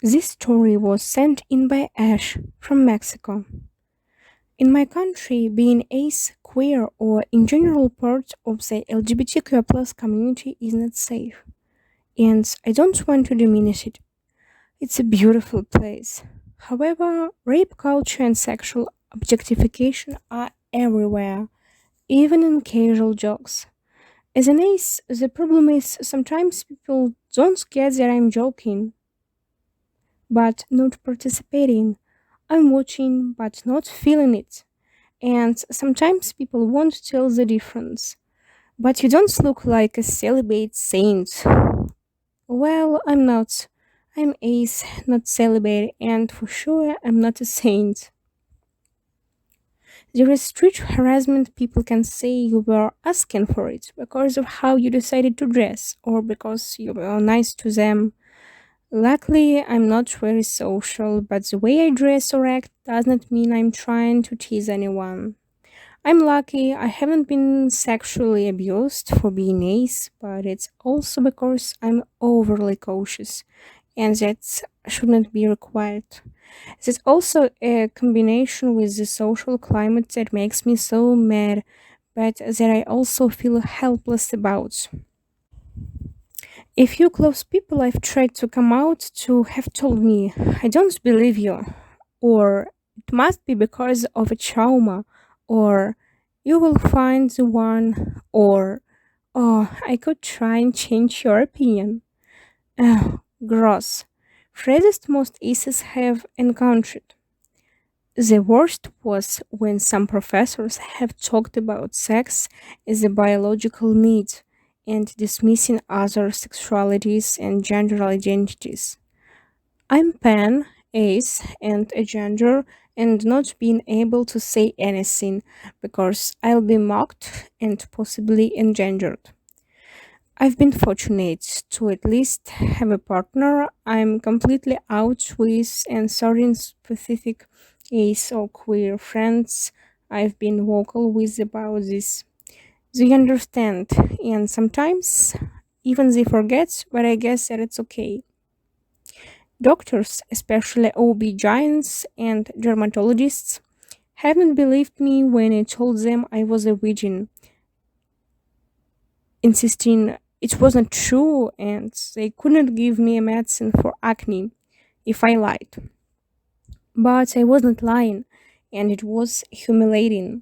This story was sent in by Ashe from Mexico. In my country, being ace, queer, or in general part of the LGBTQ plus community is not safe, and I don't want to diminish it. It's a beautiful place. However, rape culture and sexual objectification are everywhere, even in casual jokes. As an ace, the problem is sometimes people don't get that I'm joking, but not participating. I'm watching, but not feeling it. And sometimes people won't tell the difference. But you don't look like a celibate saint. Well, I'm not. I'm ace, not celibate, and for sure I'm not a saint. There is street harassment. People can say you were asking for it because of how you decided to dress or because you were nice to them. Luckily, I'm not very social, but the way I dress or act does not mean I'm trying to tease anyone. I'm lucky I haven't been sexually abused for being ace, but it's also because I'm overly cautious, and that shouldn't be required. There's also a combination with the social climate that makes me so mad, but that I also feel helpless about. A few close people I've tried to come out to have told me, I don't believe you, or it must be because of a trauma, or you will find the one, or oh, I could try and change your opinion. Gross. Phrases most aces have encountered. The worst was when some professors have talked about sex as a biological need and dismissing other sexualities and gender identities. I'm pan, ace, and a gender, and not being able to say anything because I'll be mocked and possibly engendered. I've been fortunate to at least have a partner I'm completely out with, and certain specific ace or queer friends I've been vocal with about this. They understand, and sometimes even they forget, but I guess that it's okay. Doctors, especially OB-GYNs and dermatologists, haven't believed me when I told them I was a virgin, insisting it wasn't true and they couldn't give me a medicine for acne if I lied. But I wasn't lying, and it was humiliating.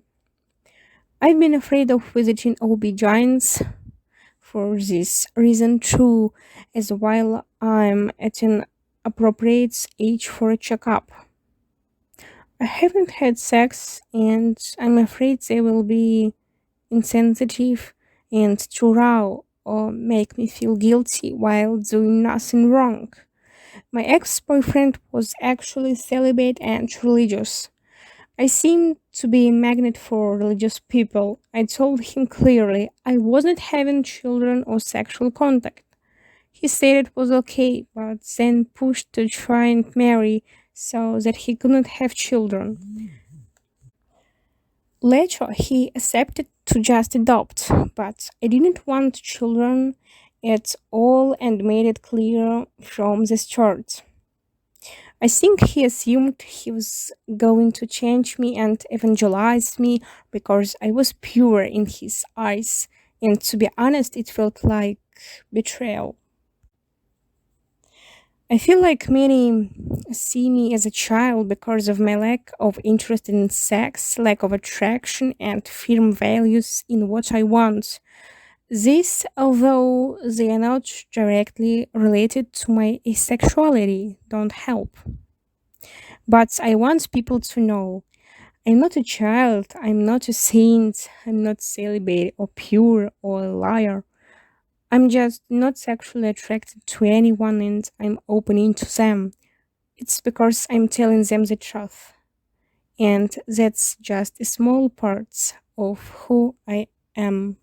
I've been afraid of visiting OB-GYNs for this reason too, as while I'm at an appropriate age for a checkup. I haven't had sex and I'm afraid they will be insensitive and too raw or make me feel guilty while doing nothing wrong. My ex boyfriend was actually celibate and religious. I seemed to be a magnet for religious people. I told him clearly I wasn't having children or sexual contact. He said it was okay, but then pushed to try and marry so that he couldn't have children. Later, he accepted to just adopt, but I didn't want children at all and made it clear from the start. I think he assumed he was going to change me and evangelize me because I was pure in his eyes, and to be honest, it felt like betrayal. I feel like many see me as a child because of my lack of interest in sex, lack of attraction, and firm values in what I want. This, although they are not directly related to my asexuality, don't help. But I want people to know I'm not a child, I'm not a saint, I'm not celibate or pure or a liar. I'm just not sexually attracted to anyone and I'm opening to them. It's because I'm telling them the truth. And that's just a small part of who I am.